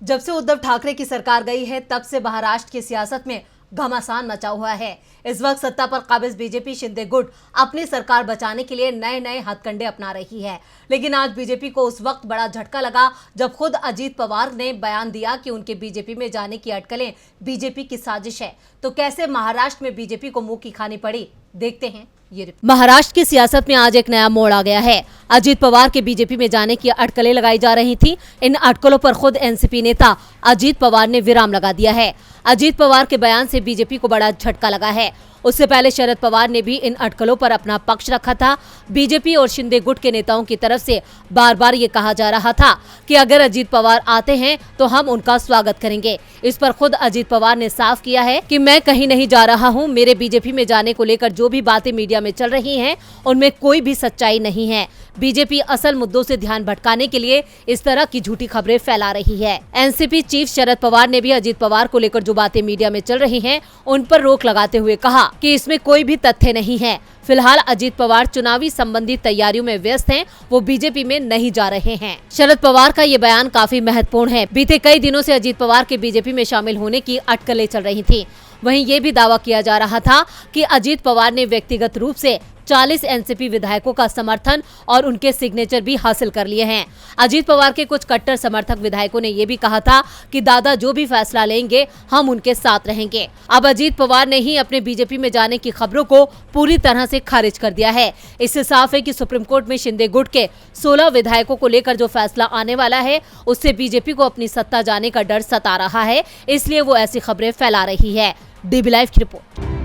जब से उद्धव ठाकरे की सरकार गई है तब से महाराष्ट्र की सियासत में घमासान मचा हुआ है। इस वक्त सत्ता पर काबिज बीजेपी शिंदे गुट अपनी सरकार बचाने के लिए नए नए हथकंडे अपना रही है। लेकिन आज बीजेपी को उस वक्त बड़ा झटका लगा जब खुद अजीत पवार ने बयान दिया कि उनके बीजेपी में जाने की अटकलें बीजेपी की साजिश है। तो कैसे महाराष्ट्र में बीजेपी को मुंह की खानी पड़ी, देखते हैं ये रिपोर्ट। महाराष्ट्र की सियासत में आज एक नया मोड़ आ गया है। अजीत पवार के बीजेपी में जाने की अटकलें लगाई जा रही थी। इन अटकलों पर खुद एनसीपी नेता अजीत पवार ने विराम लगा दिया है। अजीत पवार के बयान से बीजेपी को बड़ा झटका लगा है। उससे पहले शरद पवार ने भी इन अटकलों पर अपना पक्ष रखा था। बीजेपी और शिंदे गुट के नेताओं की तरफ से बार बार ये कहा जा रहा था कि अगर अजीत पवार आते हैं तो हम उनका स्वागत करेंगे। इस पर खुद अजीत पवार ने साफ किया है कि मैं कहीं नहीं जा रहा हूं। मेरे बीजेपी में जाने को लेकर जो भी बातें मीडिया में चल रही हैं, उनमें कोई भी सच्चाई नहीं है। बीजेपी असल मुद्दों से ध्यान भटकाने के लिए इस तरह की झूठी खबरें फैला रही है। एनसीपी चीफ शरद पवार ने भी अजीत पवार को लेकर जो बातें मीडिया में चल रही हैं, उन पर रोक लगाते हुए कहा कि इसमें कोई भी तथ्य नहीं है। फिलहाल अजीत पवार चुनावी संबंधी तैयारियों में व्यस्त हैं, वो बीजेपी में नहीं जा रहे हैं। शरद पवार का ये बयान काफी महत्वपूर्ण है। बीते कई दिनों से अजीत पवार के बीजेपी में शामिल होने की अटकलें चल रही थी। वहीं ये भी दावा किया जा रहा था कि अजीत पवार ने व्यक्तिगत रूप से 40 एनसीपी विधायकों का समर्थन और उनके सिग्नेचर भी हासिल कर लिए हैं। अजीत पवार के कुछ कट्टर समर्थक विधायकों ने ये भी कहा था कि दादा जो भी फैसला लेंगे हम उनके साथ रहेंगे। अब अजीत पवार ने ही अपने बीजेपी में जाने की खबरों को पूरी तरह से खारिज कर दिया है। इससे साफ है कि सुप्रीम कोर्ट में शिंदे गुट के 16 विधायकों को लेकर जो फैसला आने वाला है, उससे बीजेपी को अपनी सत्ता जाने का डर सता रहा है। इसलिए वो ऐसी खबरें फैला रही है। डीबी लाइव की रिपोर्ट।